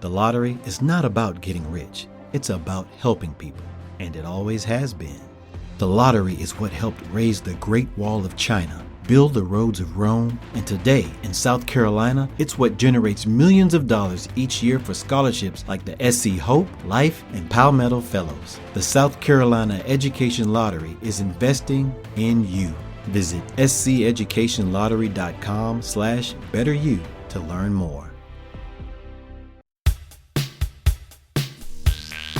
The lottery is not about getting rich. It's about helping people, and it always has been. The lottery is what helped raise the Great Wall of China, build the roads of Rome, and today, in South Carolina, it's what generates millions of dollars each year for scholarships like the SC Hope, Life, and Palmetto Fellows. The South Carolina Education Lottery is investing in you. Visit sceducationlottery.com/betteryou to learn more.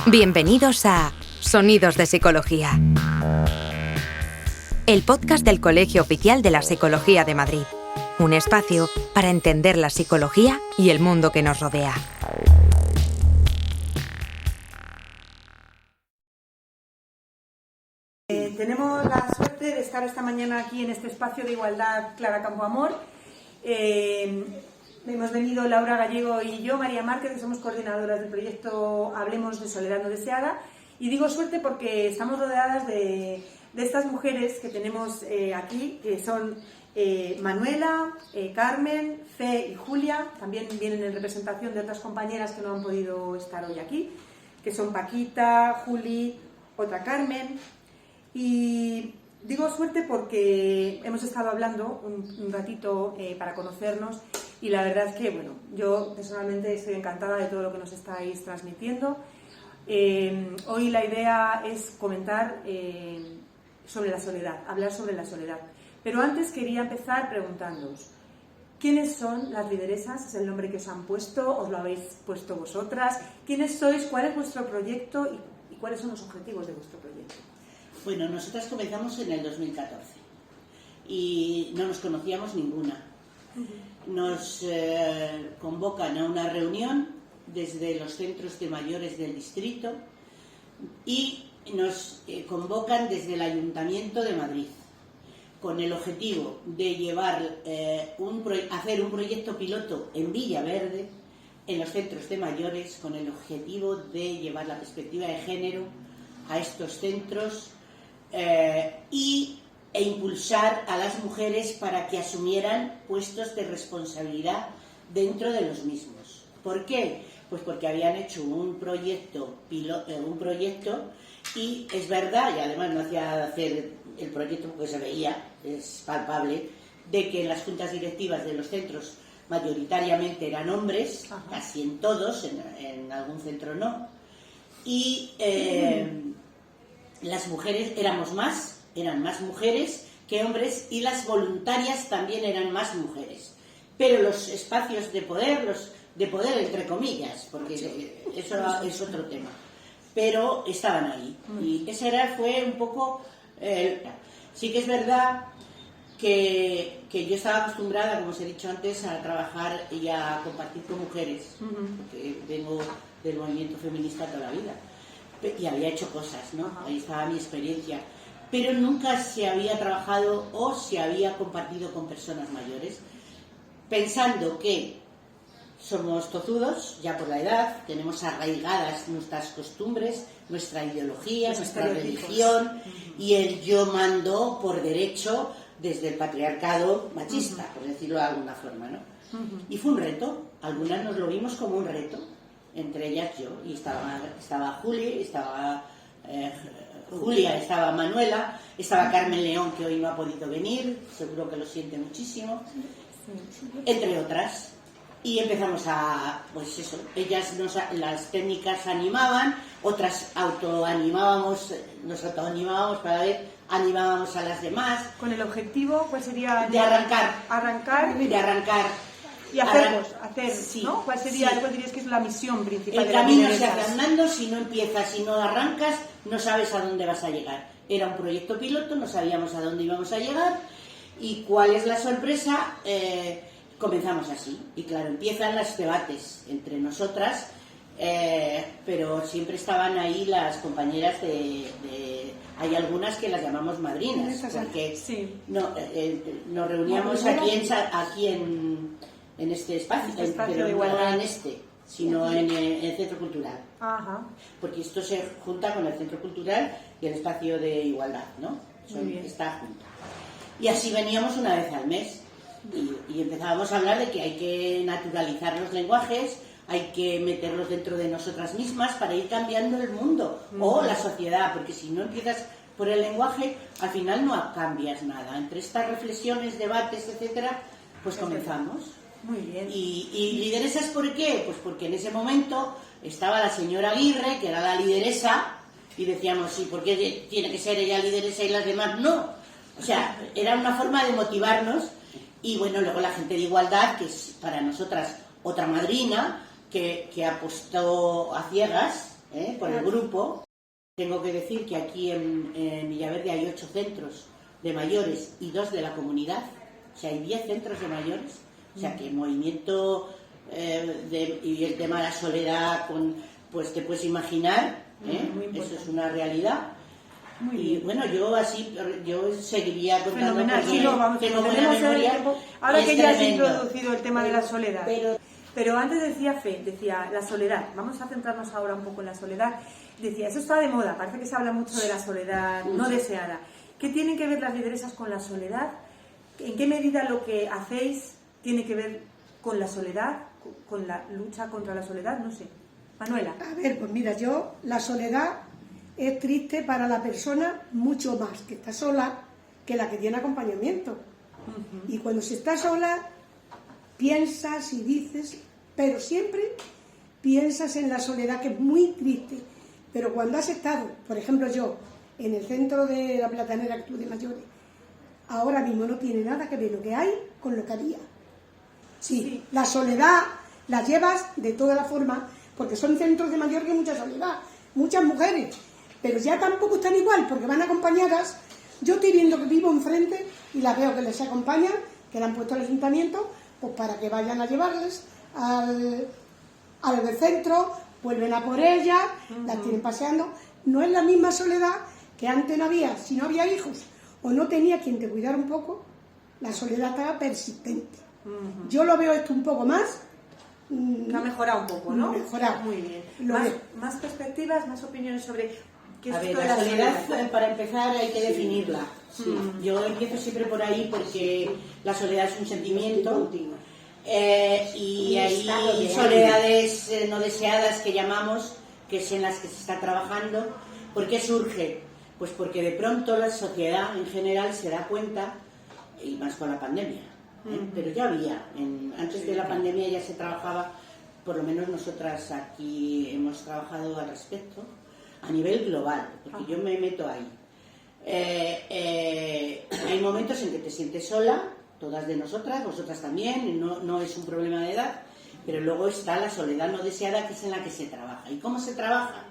Bienvenidos a Sonidos de Psicología, el podcast del Colegio Oficial de la Psicología de Madrid. Un espacio para entender la psicología y el mundo que nos rodea. Tenemos la suerte de estar esta mañana aquí en este espacio de igualdad Clara Campoamor. Hemos venido Laura Gallego y yo, María Márquez, que somos coordinadoras del proyecto Hablemos de Soledad No Deseada. Y digo suerte porque estamos rodeadas de estas mujeres que tenemos aquí, que son Manuela, Carmen, Fe y Julia. También vienen en representación de otras compañeras que no han podido estar hoy aquí, que son Paquita, Juli, otra Carmen. Y digo suerte porque hemos estado hablando un ratito para conocernos y la verdad es que, bueno, yo personalmente estoy encantada de todo lo que nos estáis transmitiendo. Hoy la idea es comentar sobre la soledad, hablar sobre la soledad. Pero antes quería empezar preguntándoos, ¿quiénes son las lideresas? ¿Es el nombre que os han puesto? ¿Os lo habéis puesto vosotras? ¿Quiénes sois? ¿Cuál es vuestro proyecto? ¿Y cuáles son los objetivos de vuestro proyecto? Bueno, nosotras comenzamos en el 2014 y no nos conocíamos ninguna. Nos convocan a una reunión desde los centros de mayores del distrito y nos convocan desde el Ayuntamiento de Madrid con el objetivo de llevar hacer un proyecto piloto en Villaverde, en los centros de mayores, con el objetivo de llevar la perspectiva de género a estos centros e impulsar a las mujeres para que asumieran puestos de responsabilidad dentro de los mismos. ¿Por qué? Pues porque habían hecho un proyecto y es verdad, y además no hacía hacer el proyecto porque se veía, es palpable, de que en las juntas directivas de los centros mayoritariamente eran hombres, casi en todos, en algún centro no, y las mujeres eran más mujeres que hombres y las voluntarias también eran más mujeres. Pero los espacios de poder entre comillas, porque eso es otro tema, pero estaban ahí. Y ese fue un poco... sí que es verdad que yo estaba acostumbrada, como os he dicho antes, a trabajar y a compartir con mujeres, porque vengo del movimiento feminista toda la vida. Y había hecho cosas, ¿no? Ahí estaba mi experiencia. Pero nunca se había trabajado o se había compartido con personas mayores, pensando que somos tozudos, ya por la edad, tenemos arraigadas nuestras costumbres, nuestra ideología, nuestra religión, y el yo mando por derecho desde el patriarcado machista, por decirlo de alguna forma, ¿no? Y fue un reto, algunas nos lo vimos como un reto, entre ellas yo, y estaba Juli, estaba Julia, estaba Manuela, estaba Carmen León, que hoy no ha podido venir, seguro que lo siente muchísimo, entre otras. Y empezamos pues eso, ellas las técnicas animaban, otras nos autoanimábamos para ver, animábamos a las demás. ¿Con el objetivo cuál sería? De arrancar. Y hacer, sí, ¿no? ¿Cuál dirías que es la misión principal? El camino se hace andando, si no empiezas, si no arrancas, no sabes a dónde vas a llegar. Era un proyecto piloto, no sabíamos a dónde íbamos a llegar, y cuál es la sorpresa, comenzamos así. Y claro, empiezan los debates entre nosotras, pero siempre estaban ahí las compañeras hay algunas que las llamamos madrinas, porque nos reuníamos aquí en este espacio, pero no en sino en el Centro Cultural. Porque esto se junta con el Centro Cultural y el espacio de igualdad, ¿no? Está junto. Y así veníamos una vez al mes y empezábamos a hablar de que hay que naturalizar los lenguajes, hay que meterlos dentro de nosotras mismas para ir cambiando el mundo o la sociedad, porque si no empiezas por el lenguaje, al final no cambias nada. Entre estas reflexiones, debates, etcétera, pues comenzamos. Muy bien. Y lideresas, ¿por qué? Pues porque en ese momento estaba la señora Aguirre, que era la lideresa, y decíamos, sí, ¿por qué tiene que ser ella lideresa y las demás no? O sea, era una forma de motivarnos. Y bueno, luego la gente de Igualdad, que es para nosotras otra madrina, que apostó a ciegas por el grupo. Tengo que decir que aquí en Villaverde hay 8 centros de mayores y 2 de la comunidad. O sea, hay 10 centros de mayores. O sea, que el movimiento y el tema de la soledad, pues te puedes imaginar, eso es una realidad. Muy y bien. bueno, yo seguiría contando. Fenomenal, porque sí, no, vamos, tengo buena tenemos el memoria. tiempo. Ahora que ya has tremendo. introducido el tema de la soledad. Pero antes decía la soledad. Vamos a centrarnos ahora un poco en la soledad. Decía, eso está de moda, parece que se habla mucho de la soledad no deseada. ¿Qué tienen que ver las lideresas con la soledad? ¿En qué medida lo que hacéis tiene que ver con la soledad, con la lucha contra la soledad? No sé. Manuela. A ver, pues mira, la soledad es triste para la persona mucho más que está sola que la que tiene acompañamiento. Y cuando se está sola, piensas y dices, pero siempre piensas en la soledad, que es muy triste. Pero cuando has estado, por ejemplo yo, en el centro de la Platanera Club de Mayores, ahora mismo no tiene nada que ver lo que hay con lo que había. Sí, la soledad la llevas de toda la forma, porque son centros de mayor que mucha soledad, muchas mujeres, pero ya tampoco están igual, porque van acompañadas. Yo estoy viendo que vivo enfrente y las veo que les acompañan, que le han puesto al ayuntamiento, pues para que vayan a llevarles al centro, vuelven a por ellas, las tienen paseando. No es la misma soledad que antes no había. Si no había hijos o no tenía quien te cuidara un poco, la soledad estaba persistente. Yo lo veo esto un poco más. Que ha mejorado un poco, ¿no? Mejorado. Muy bien. Lo veo. Más perspectivas, más opiniones sobre qué es A ver, esto de la soledad, para empezar, hay que definirla. Sí. Yo empiezo siempre por ahí porque la soledad es un sentimiento. Y hay soledades no deseadas que llamamos, que es en las que se está trabajando. ¿Por qué surge? Pues porque de pronto la sociedad en general se da cuenta, y más con la pandemia, pero ya había, antes de la pandemia ya se trabajaba, por lo menos nosotras aquí hemos trabajado al respecto, a nivel global, porque yo me meto ahí. Hay momentos en que te sientes sola, todas de nosotras, vosotras también, no es un problema de edad, pero luego está la soledad no deseada, que es en la que se trabaja. ¿Y cómo se trabaja?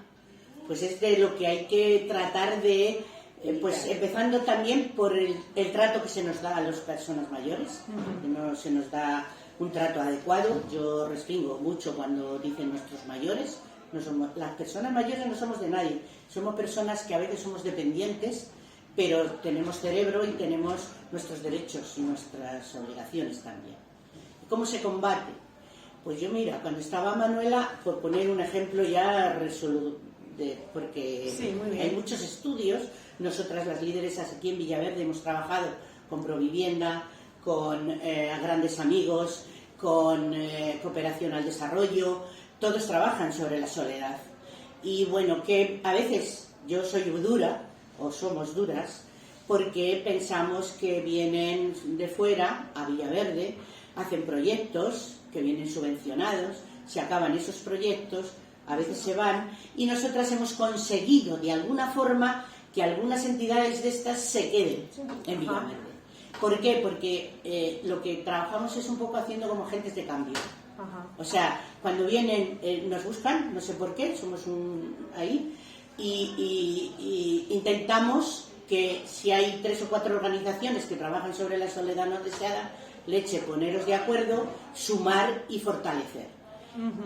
Pues es de lo que hay que tratar de, pues empezando también por el trato que se nos da a las personas mayores, que no se nos da un trato adecuado. Yo respingo mucho cuando dicen nuestros mayores. No somos, las personas mayores no somos de nadie, somos personas que a veces somos dependientes, pero tenemos cerebro y tenemos nuestros derechos y nuestras obligaciones también. ¿Cómo se combate? Pues yo mira, cuando estaba Manuela, por poner un ejemplo ya porque sí, hay muchos estudios, nosotras las lideresas aquí en Villaverde hemos trabajado con Provivienda, con Grandes Amigos, con Cooperación al Desarrollo, todos trabajan sobre la soledad. Y bueno, que a veces yo soy dura, o somos duras, porque pensamos que vienen de fuera a Villaverde, hacen proyectos que vienen subvencionados, se acaban esos proyectos, a veces se van, y nosotras hemos conseguido de alguna forma que algunas entidades de estas se queden en Villaverde. ¿Por qué? Porque lo que trabajamos es un poco haciendo como agentes de cambio. O sea, cuando vienen, nos buscan, no sé por qué, somos ahí, y intentamos que si hay 3 o 4 organizaciones que trabajan sobre la soledad no deseada, leche, poneros de acuerdo, sumar y fortalecer.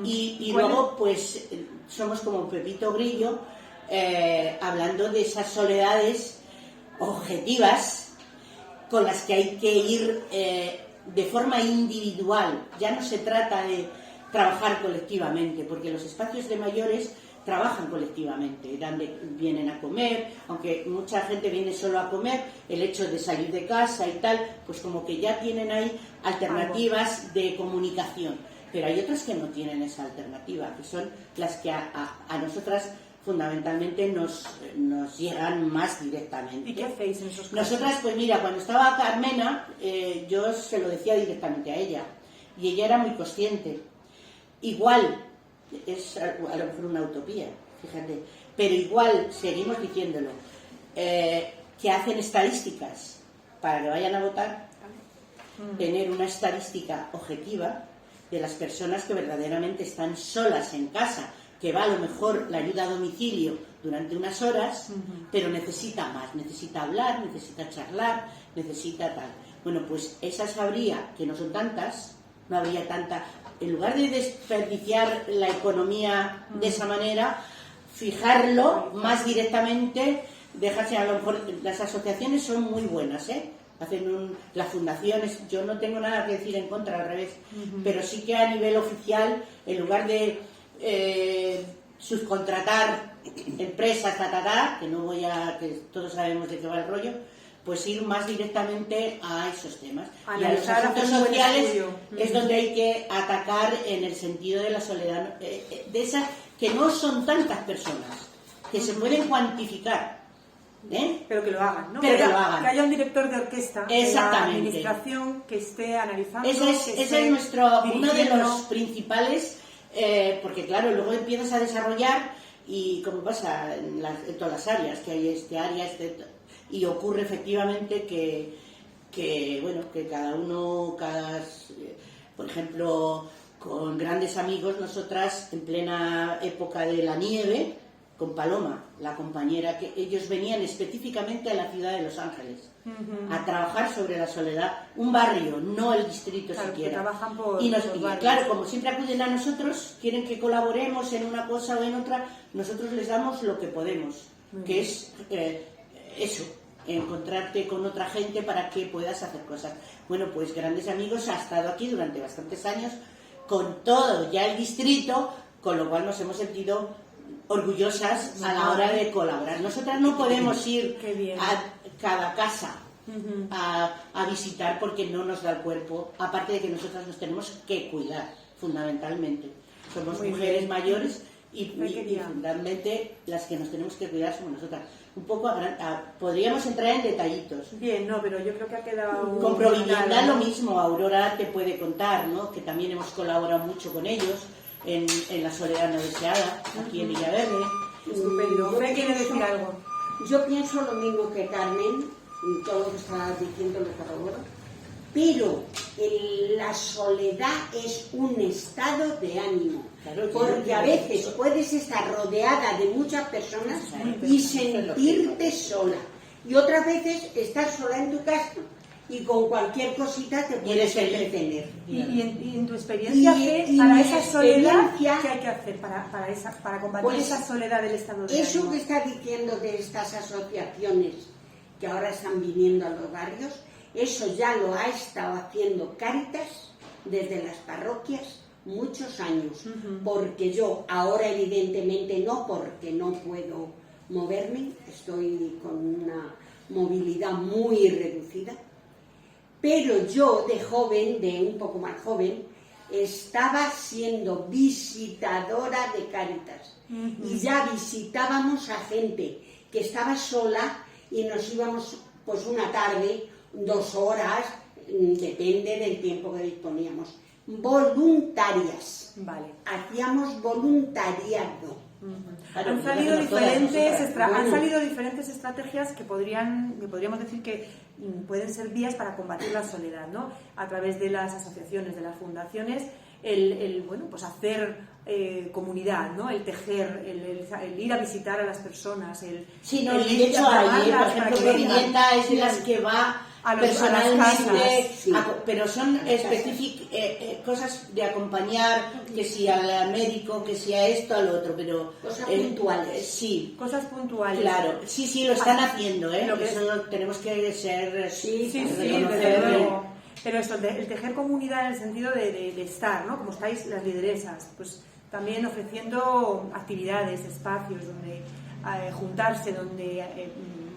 Y luego, pues, somos como un Pepito Grillo, hablando de esas soledades objetivas con las que hay que ir de forma individual. Ya no se trata de trabajar colectivamente, porque los espacios de mayores trabajan colectivamente, vienen a comer, aunque mucha gente viene solo a comer, el hecho de salir de casa y tal, pues como que ya tienen ahí alternativas de comunicación. pero hay otras que no tienen esa alternativa, que son las que a nosotras fundamentalmente nos llegan más directamente. ¿Y qué hacéis en esos casos? Nosotras, pues mira, cuando estaba Carmena, yo se lo decía directamente a ella, y ella era muy consciente. Igual, es a lo mejor una utopía, fíjate, pero igual seguimos diciéndolo, que hacen estadísticas para que vayan a votar, tener una estadística objetiva de las personas que verdaderamente están solas en casa, que va a lo mejor la ayuda a domicilio durante unas horas, pero necesita más, necesita hablar, necesita charlar, necesita tal. Bueno, pues esas habría, que no son tantas, no habría tanta. En lugar de desperdiciar la economía de esa manera, fijarlo más directamente, dejarse, a lo mejor las asociaciones son muy buenas, hacen las fundaciones, yo no tengo nada que decir en contra, al revés, pero sí que a nivel oficial, en lugar de subcontratar empresas, que no voy a, que todos sabemos de qué va el rollo, pues ir más directamente a esos temas. Analizar, y a los asuntos hacer un buen sociales estudio. es donde hay que atacar en el sentido de la soledad, de esas que no son tantas personas, que se pueden cuantificar. Pero que lo hagan, ¿no? Pero que lo hagan. Que haya un director de orquesta de la Exactamente. administración que esté analizando. Ese es nuestro, uno de los principales, porque claro, luego empiezas a desarrollar, y como pasa en todas las áreas, que hay este área, y ocurre efectivamente que bueno, que cada uno, por ejemplo, con grandes amigos, nosotras en plena época de la nieve, con Paloma, la compañera, que ellos venían específicamente a la ciudad de Los Ángeles a trabajar sobre la soledad, un barrio, no el distrito claro, siquiera. Que trabajan por Y barrios. claro, como siempre acuden a nosotros, quieren que colaboremos en una cosa o en otra, nosotros les damos lo que podemos, que es eso, encontrarte con otra gente para que puedas hacer cosas. Bueno, pues Grandes Amigos ha estado aquí durante bastantes años con todo ya el distrito, con lo cual nos hemos sentido orgullosas a la hora de colaborar. Nosotras no podemos ir a cada casa a visitar porque no nos da el cuerpo, aparte de que nosotras nos tenemos que cuidar, fundamentalmente. Somos mujeres mayores y fundamentalmente las que nos tenemos que cuidar somos nosotras. Un poco podríamos entrar en detallitos. Bien, no, pero yo creo que ha quedado... Con Provivienda lo mismo, Aurora te puede contar, ¿no? Que también hemos colaborado mucho con ellos en la soledad no deseada, aquí en Villaverde. Estupendo. ¿Usted quiere decir algo? Yo pienso lo mismo que Carmen, y todo lo que está diciendo lo corroboro, pero la soledad es un estado de ánimo, Claro, porque a veces puedes estar rodeada de muchas personas y sentirte sola, y otras veces estás sola en tu casa y con cualquier cosita te puedes entretener. Y en tu experiencia, para esa soledad, ¿qué hay que hacer para combatir Pues, esa soledad del estado de Eso ánimo? que está diciendo de estas asociaciones que ahora están viniendo a los barrios, eso ya lo ha estado haciendo Cáritas desde las parroquias muchos años, porque yo ahora evidentemente no, porque no puedo moverme, estoy con una movilidad muy reducida, pero yo de joven, de un poco más joven, estaba siendo visitadora de Cáritas y ya visitábamos a gente que estaba sola y nos íbamos pues una tarde, 2 horas, depende del tiempo que disponíamos, voluntarias. Vale. Hacíamos voluntariado. Claro, Han salido no todas diferentes nosotras. han salido diferentes estrategias que podríamos decir que pueden ser vías para combatir la soledad, ¿no? A través de las asociaciones, de las fundaciones, bueno, pues hacer comunidad, ¿no? El tejer, el ir a visitar a las personas, Sí, no, y de hecho hay, por ejemplo, Provivienda es de las que va personalmente, sí. pero son cosas de acompañar, que si al médico, que si a esto, al otro, pero Cosas puntuales. Sí, cosas puntuales. claro, sí, lo están haciendo, Lo que eso tenemos que ser, Sí, reconocer. desde luego. Pero esto, el tejer comunidad en el sentido de estar, ¿no? Como estáis las lideresas, pues también ofreciendo actividades, espacios donde juntarse, donde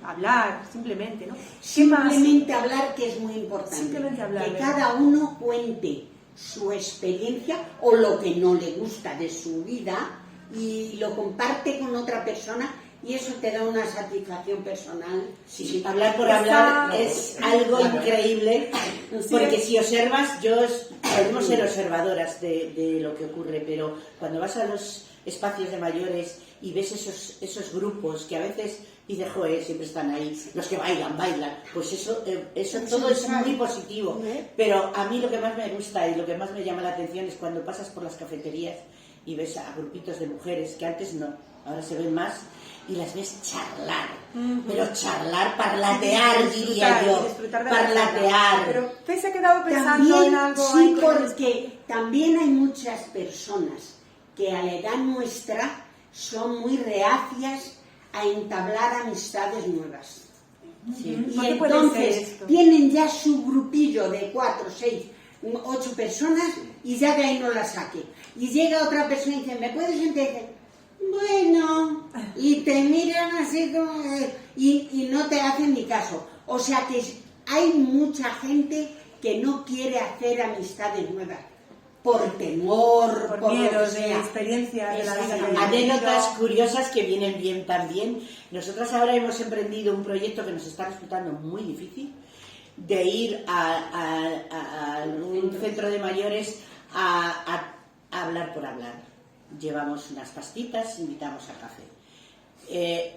hablar, simplemente, ¿no? Simplemente hablar, que es muy importante. Simplemente hablar, que ¿verdad? cada uno cuente su experiencia o lo que no le gusta de su vida y lo comparte con otra persona y eso te da una satisfacción personal. Sí, hablar por hablar es algo increíble, porque si observas, podemos ser observadoras de lo que ocurre, pero cuando vas a los espacios de mayores y ves esos grupos que a veces dices, joder, siempre están ahí, los que bailan, pues eso todo es muy positivo, pero a mí lo que más me gusta y lo que más me llama la atención es cuando pasas por las cafeterías y ves a grupitos de mujeres, que antes no, ahora se ven más, y las ves charlar, pero charlar, parlatear, diría yo, parlatear. Pero usted se ha quedado pensando también, en algo. sí, porque también hay muchas personas que a la edad nuestra son muy reacias a entablar amistades nuevas. Sí. Y entonces tienen ya su grupillo de 4, 6, 8 personas y ya de ahí no la saque. Y llega otra persona y dice, ¿me puedes entender? Bueno, y te miran así como... y no te hacen ni caso. O sea que hay mucha gente que no quiere hacer amistades nuevas. Por temor, por miedos, de experiencias de la vida. Anécdotas curiosas que vienen bien también. Nosotras ahora hemos emprendido un proyecto que nos está resultando muy difícil, de ir a un centro de mayores a hablar por hablar. Llevamos unas pastitas, invitamos a café.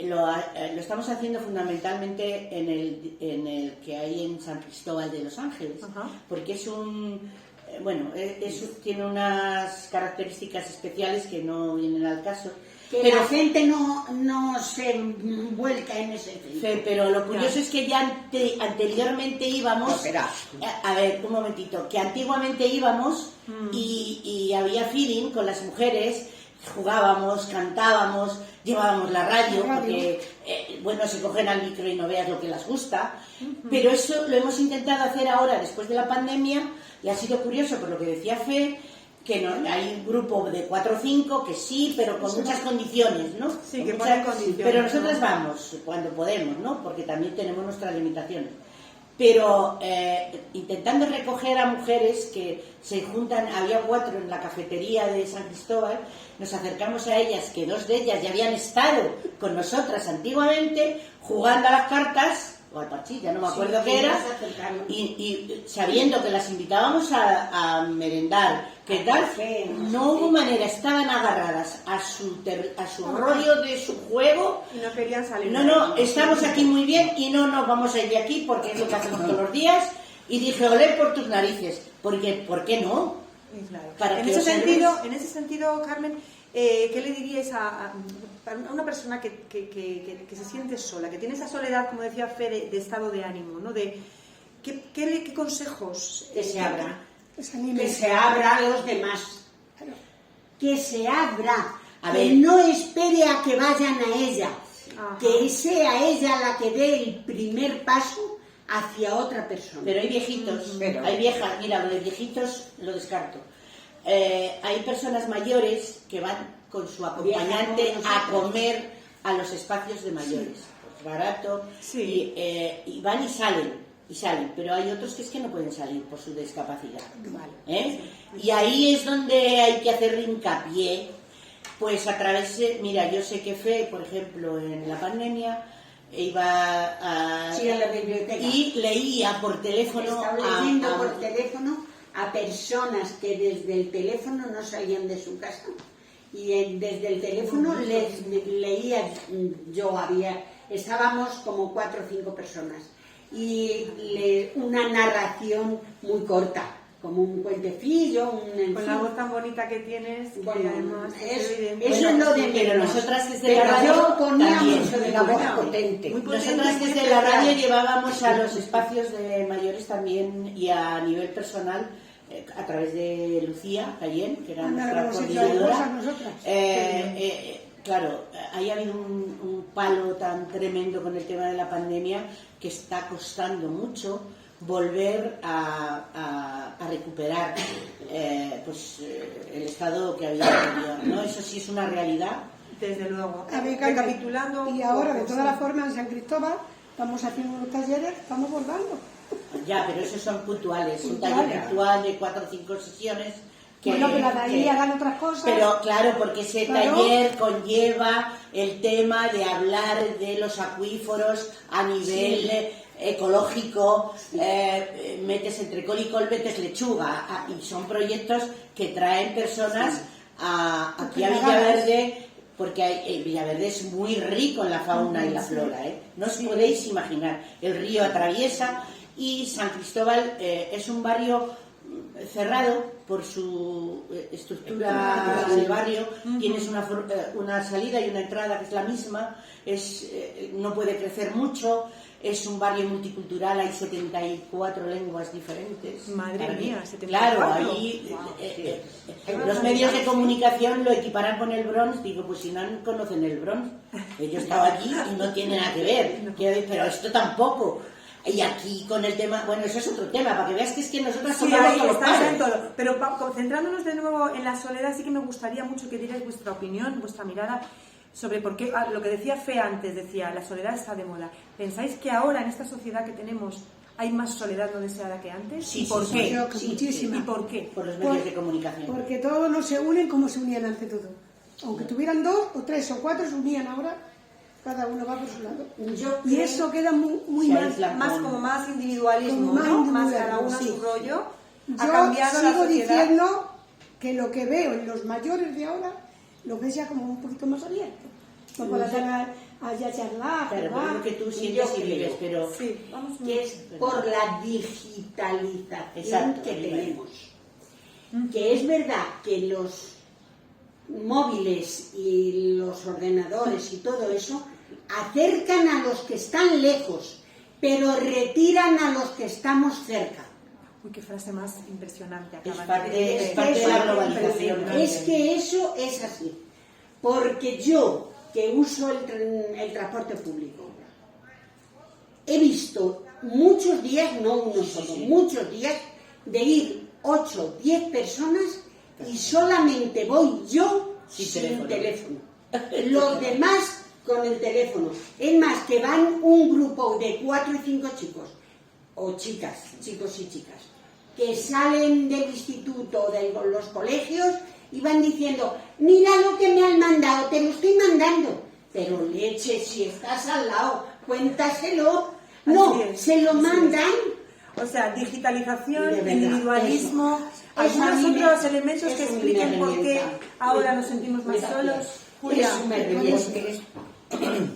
Lo estamos haciendo fundamentalmente en el que hay en San Cristóbal de los Ángeles, porque es tiene unas características especiales que no vienen al caso. Pero la gente no se vuelca en ese centro. Pero lo curioso es que ya anteriormente íbamos... A ver, un momentito. Que antiguamente íbamos y había feeling con las mujeres, jugábamos, cantábamos, llevábamos la radio, porque, se cogen al micro y no veas lo que les gusta. Pero eso lo hemos intentado hacer ahora, después de la pandemia, y ha sido curioso, por lo que decía Fe, que no, hay un grupo de 4 o 5 que sí, pero con muchas condiciones, ¿no? Sí, que ponen condiciones. Pero nosotras vamos cuando podemos, ¿no? Porque también tenemos nuestras limitaciones. Pero intentando recoger a mujeres que se juntan, había 4 en la cafetería de San Cristóbal, nos acercamos a ellas, que 2 de ellas ya habían estado con nosotras antiguamente, jugando a las cartas, o al parchís, ya no me acuerdo qué era, y sabiendo que las invitábamos a merendar, que tal, no hubo manera, estaban agarradas a su rollo de su juego. Y no querían salir. No, estamos aquí muy bien y no nos vamos a ir de aquí porque es lo que hacemos todos los días. Y dije, olé por tus narices, porque ¿por qué no? Claro. En ese sentido, Carmen, ¿qué le diríais a una persona que se siente sola, que tiene esa soledad, como decía Fede, de estado de ánimo, ¿no? ¿Qué consejos? Que se abra. Que se abra a los demás. Que se abra. Que no espere a que vayan a ella. Que sea ella la que dé el primer paso hacia otra persona. Pero hay viejitos, hay viejas, mira, lo de viejitos lo descarto. Hay personas mayores que van con su acompañante a comer a los espacios de mayores, pues barato, y van y salen, pero hay otros que es que no pueden salir por su discapacidad. Y ahí es donde hay que hacer hincapié, pues a través de, mira, yo sé que Fe, por ejemplo, en la pandemia iba a la biblioteca y leía por teléfono. Estaba leyendo por teléfono a personas que desde el teléfono no salían de su casa y desde el teléfono les leía estábamos como 4 o 5 personas y una narración muy corta, como un cuentecillo, con la voz tan bonita que tienes, bueno, además eso es lo de menos. Pero nosotras desde la radio yo ponía también, mucho de la voz potente. Nosotras desde la radio llevábamos a los espacios de mayores también y a nivel personal a través de Lucía Cayén, que era nuestra coordinadora. Claro, ahí ha habido un palo tan tremendo con el tema de la pandemia que está costando mucho volver a recuperar el estado que había tenido, ¿no? Eso sí es una realidad. Desde luego. Recapitulando. Y ahora, de todas las formas, en San Cristóbal estamos haciendo unos talleres, estamos bordando. Ya, pero esos son puntuales, un taller puntual de 4 o 5 sesiones. Bueno, pero de ahí hagan otras cosas. Pero claro, porque ese taller conlleva el tema de hablar de los acuíferos a nivel ecológico, metes entre col y col, metes lechuga, y son proyectos que traen personas aquí a Villaverde, porque Villaverde es muy rico en la fauna y la flora, no os podéis imaginar. El río atraviesa y San Cristóbal es un barrio cerrado por su estructura del barrio. Tienes una salida y una entrada que es la misma, no puede crecer mucho, es un barrio multicultural, hay 74 lenguas diferentes. Madre mía, 74. Claro, ahí los medios de comunicación lo equiparan con el Bronx. Digo, pues si no conocen el Bronx, yo estaba allí y no tiene nada que ver, pero esto tampoco. Y aquí con el tema, bueno, eso es otro tema, para que veas que es que nosotros sí, ahí estamos en todo. Pero concentrándonos de nuevo en la soledad, sí que me gustaría mucho que dierais vuestra opinión, vuestra mirada sobre por qué, lo que decía Fe antes, decía, la soledad está de moda. ¿Pensáis que ahora en esta sociedad que tenemos hay más soledad no deseada que antes? Sí, ¿Y por qué? Creo que muchísima. ¿Y por qué? Por los medios de comunicación. Porque todos no se unen como se unían ante todo. Aunque tuvieran 2 o 3 o 4, se unían ahora. Cada uno va por su lado. Y eso queda muy mal. Más individualismo, como ¿no? Más cada uno sí. su rollo. Ha Yo cambiado la sigo sociedad. diciendo que lo que veo en los mayores de ahora lo ves ya como un poquito más abierto. No para allá charlar, Claro, jugar. pero lo que tú sientes y vives, pero Sí, vamos que es por la digitalización que tenemos. Que es verdad que los móviles y los ordenadores y todo eso acercan a los que están lejos, pero retiran a los que estamos cerca. Uy, qué frase más impresionante. es acabas parte de de la globalización. Es que eso es así. Porque yo, que uso el transporte público, he visto muchos días, no uno solo, muchos días, de ir 8, 10 personas y solamente voy yo sin teléfono. Los demás con el teléfono. Es más, que van un grupo de 4 y 5 chicos, o chicas, chicos y chicas, que salen del instituto, de los colegios, y van diciendo, mira lo que me han mandado, te lo estoy mandando. Pero leche, si estás al lado, cuéntaselo. No, se lo mandan. O sea, digitalización, De verdad, individualismo, eso a algunos mí me- otros elementos que eso a mí expliquen me por qué revienta. ahora nos sentimos más solos. Julia, Eso me revienta.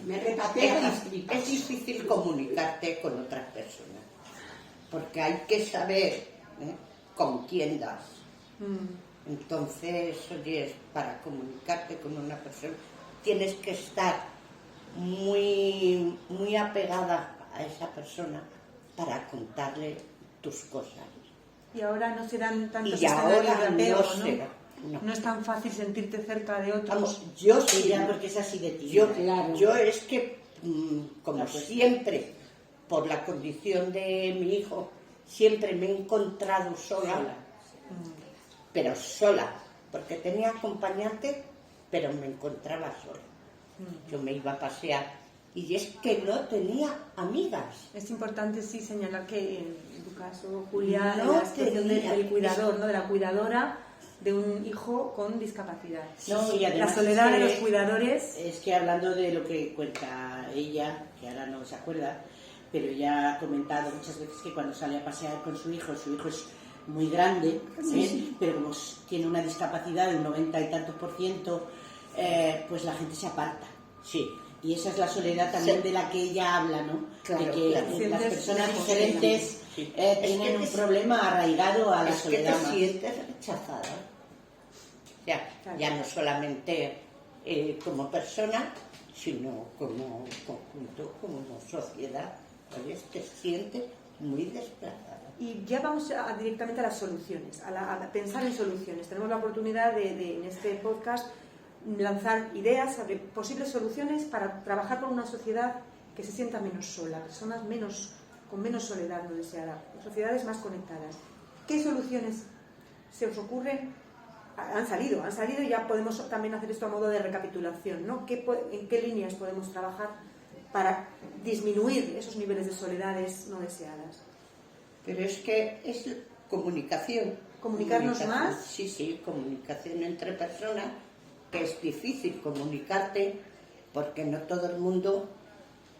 Me repatea. Es difícil comunicarte con otras personas, porque hay que saber con quién das. Entonces, oye, para comunicarte con una persona tienes que estar muy, muy apegada a esa persona para contarle tus cosas. y ahora no se dan tantos Y ahora escenarios de apego, no se da, no. No es tan fácil sentirte cerca de otros. Vamos, yo Sí, sí, ya, porque es así de ti. yo es que, como siempre, por la condición de mi hijo, siempre me he encontrado sola. Pero sola, porque tenía acompañante, pero me encontraba sola. Yo me iba a pasear y es que no tenía amigas. Es importante sí señalar que en tu caso, Julia, No la situación tenía. del cuidador, ¿no? De la cuidadora de un hijo con discapacidad. No, y además la soledad es que- de los cuidadores. Es que hablando de lo que cuenta ella, que ahora no se acuerda, pero ella ha comentado muchas veces que cuando sale a pasear con su hijo es muy grande, pero como tiene una discapacidad del 90 y tantos %, pues la gente se aparta. Sí. Y esa es la soledad también Sí. de la que ella habla, ¿no? Claro, de que claro. las Sientes personas lejos, diferentes sí. tienen Es que un es- problema arraigado a la Es que soledad. te más. sientes rechazada. Claro. Ya no solamente como persona, sino como conjunto, como sociedad. ¿Sabes? Te sientes muy desplazada. Y ya vamos directamente a las soluciones, a pensar en soluciones. Tenemos la oportunidad de en este podcast lanzar ideas sobre posibles soluciones para trabajar con una sociedad que se sienta menos sola, personas con menos soledad no deseada, sociedades más conectadas. ¿Qué soluciones se os ocurren? Han salido y ya podemos también hacer esto a modo de recapitulación, ¿no? ¿En qué líneas podemos trabajar para disminuir esos niveles de soledades no deseadas? Pero es que es comunicación. ¿Comunicarnos más? Sí, sí, comunicación entre personas, que es difícil comunicarte porque no todo el mundo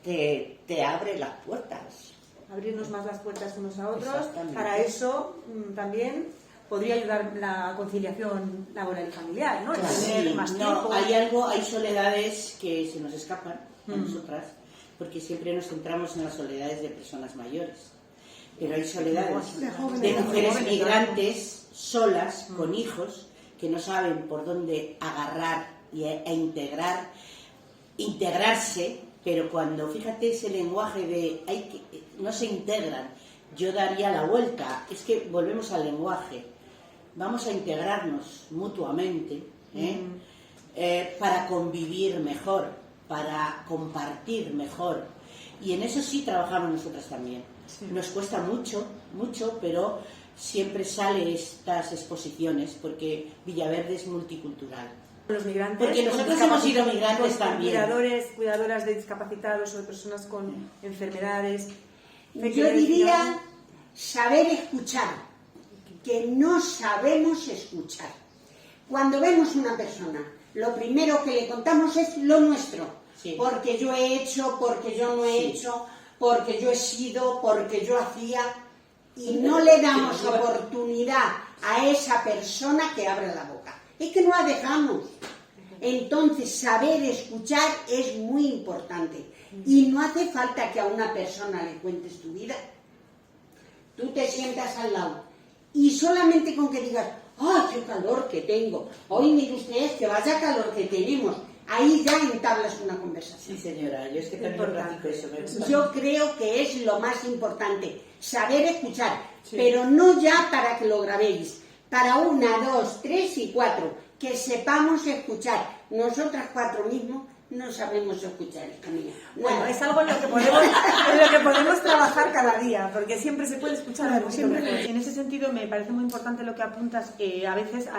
te abre las puertas. Abrirnos más las puertas unos a otros. Exactamente. Para eso también podría ayudar la conciliación laboral y familiar, ¿no? El Claro. tener Sí, más no, tiempo. hay soledades que se nos escapan a nosotras, porque siempre nos centramos en las soledades de personas mayores. Pero hay soledades De jóvenes, de de mujeres jóvenes, migrantes, solas, con hijos, que no saben por dónde agarrar e integrarse, pero cuando, fíjate ese lenguaje de no se integran, yo daría la vuelta, es que volvemos al lenguaje, vamos a integrarnos mutuamente, para convivir mejor, para compartir mejor, y en eso sí trabajamos nosotras también. Sí. Nos cuesta mucho, pero siempre sale estas exposiciones porque Villaverde es multicultural. Los migrantes, porque nosotros hemos sido migrantes también. Cuidadoras de discapacitados o de personas con enfermedades. Yo diría saber escuchar, que no sabemos escuchar. Cuando vemos una persona, lo primero que le contamos es lo nuestro. Sí. Porque yo he hecho, porque yo no he hecho, porque yo he sido, porque yo hacía, y no le damos oportunidad a esa persona que abra la boca. Es que no la dejamos. Entonces, saber escuchar es muy importante. Y no hace falta que a una persona le cuentes tu vida. Tú te sientas al lado y solamente con que digas, ¡ay, qué calor que tengo! Hoy mire ustedes que vaya calor que tenemos. Ahí ya entablas una conversación. Sí, señora, yo es que también practico eso. Yo creo que es lo más importante, saber escuchar, pero no ya para que lo grabéis, para 1, 2, 3 y 4, que sepamos escuchar. Nosotras 4 mismos no sabemos escuchar, Camila. Bueno, es algo en lo que podemos trabajar cada día, porque siempre se puede escuchar un poquito mejor. En ese sentido me parece muy importante lo que apuntas, a veces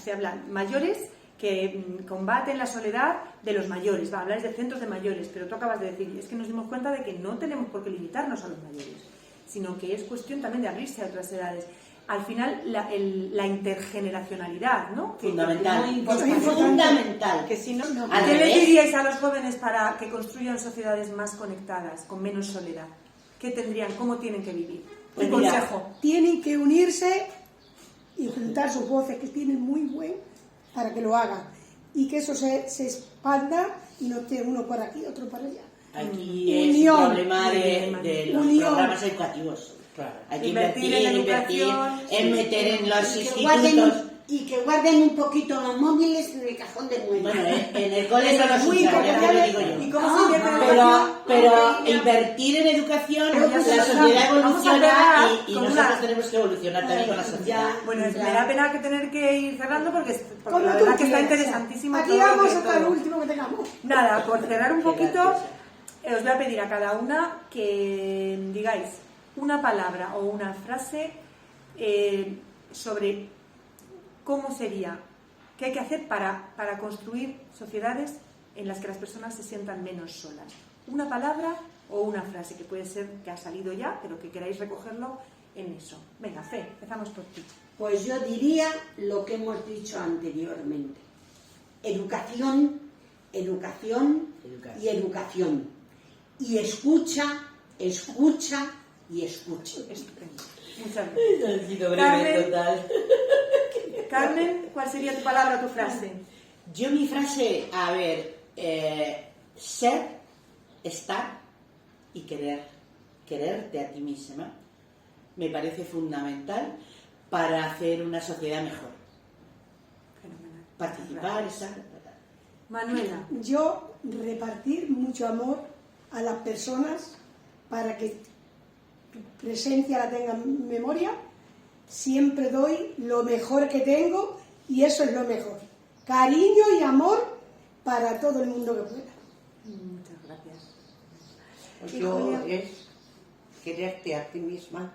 se habla mayores que combaten la soledad de los mayores, habláis de centros de mayores, pero tú acabas de decir, es que nos dimos cuenta de que no tenemos por qué limitarnos a los mayores, sino que es cuestión también de abrirse a otras edades. Al final, la intergeneracionalidad, ¿no? Fundamental. Fundamental. Que si no, ¿qué les diríais a los jóvenes para que construyan sociedades más conectadas, con menos soledad? ¿Qué tendrían? ¿Cómo tienen que vivir? Pues Un consejo. Tienen que unirse y juntar sus voces, que tienen muy buen, para que lo hagan. Y que eso se expanda y no esté uno por aquí, otro por allá. Aquí es un problema de los programas educativos. Claro. Hay que invertir en educación, en meter en los institutos. Y que guarden un poquito los móviles en el cajón de muebles. Bueno, en el cole no los usan, ya te lo digo yo. ¿Y cómo se invierte en educación? Pero invertir en educación, la sociedad evoluciona y nosotros tenemos que evolucionar también con la sociedad. Bueno, me da pena que tener que ir cerrando porque la verdad que está interesantísimo. Aquí vamos hasta el último que tengamos. Nada, por cerrar un poquito, os voy a pedir a cada una que digáis una palabra o una frase sobre cómo sería, qué hay que hacer para construir sociedades en las que las personas se sientan menos solas. Una palabra o una frase, que puede ser que ha salido ya, pero que queráis recogerlo en eso. Venga, Fe, empezamos por ti. Pues yo diría lo que hemos dicho anteriormente. Educación, educación y educación. Y escucha, escucha y escucha. Estupendo. Muchas gracias. Carmen, ¿cuál sería tu palabra o tu frase? Yo mi frase, a ver, ser, estar y querer. Quererte a ti misma me parece fundamental para hacer una sociedad mejor. Fenomenal. Participar, estar. Manuela. Yo repartir mucho amor a las personas para que tu presencia la tengan en memoria. Siempre doy lo mejor que tengo y eso es lo mejor. Cariño y amor para todo el mundo que pueda. Muchas gracias. Pues yo es quererte a ti misma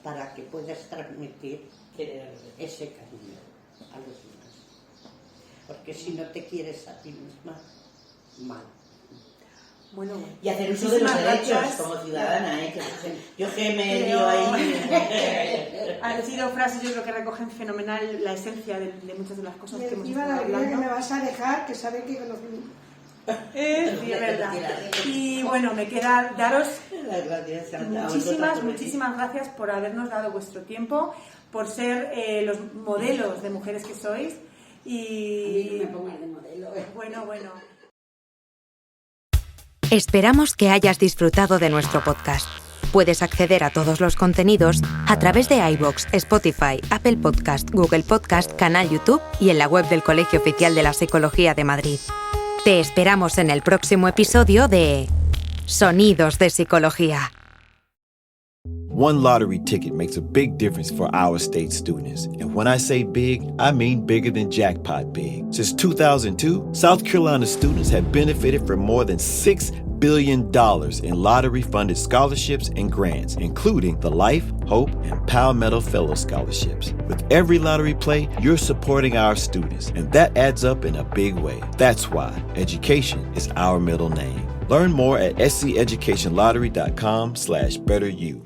para que puedas transmitir ese cariño a los demás. Porque si no te quieres a ti misma, mal. Bueno, y hacer uso de los muchísimas derechos gracias. como ciudadana, yo que me lío ahí. Han sido frases, yo creo que recogen fenomenal la esencia de muchas de las cosas que hemos Encima estado la alegría que hablando. me vas a dejar, que sabe que con los... Sí, es verdad. Y bueno, me queda daros Las gracias a vosotras. muchísimas gracias por habernos dado vuestro tiempo, por ser los modelos de mujeres que sois. Y me pongas de modelo. bueno. Esperamos que hayas disfrutado de nuestro podcast. Puedes acceder a todos los contenidos a través de iVoox, Spotify, Apple Podcast, Google Podcast, canal YouTube y en la web del Colegio Oficial de la Psicología de Madrid. Te esperamos en el próximo episodio de Sonidos de Psicología. One lottery ticket makes a big difference for our state students. And when I say big, I mean bigger than jackpot big. Since 2002, South Carolina students have benefited from more than $6 billion in lottery-funded scholarships and grants, including the Life, Hope, and Palmetto Fellow Scholarships. With every lottery play, you're supporting our students, and that adds up in a big way. That's why education is our middle name. Learn more at sceducationlottery.com/betteryou.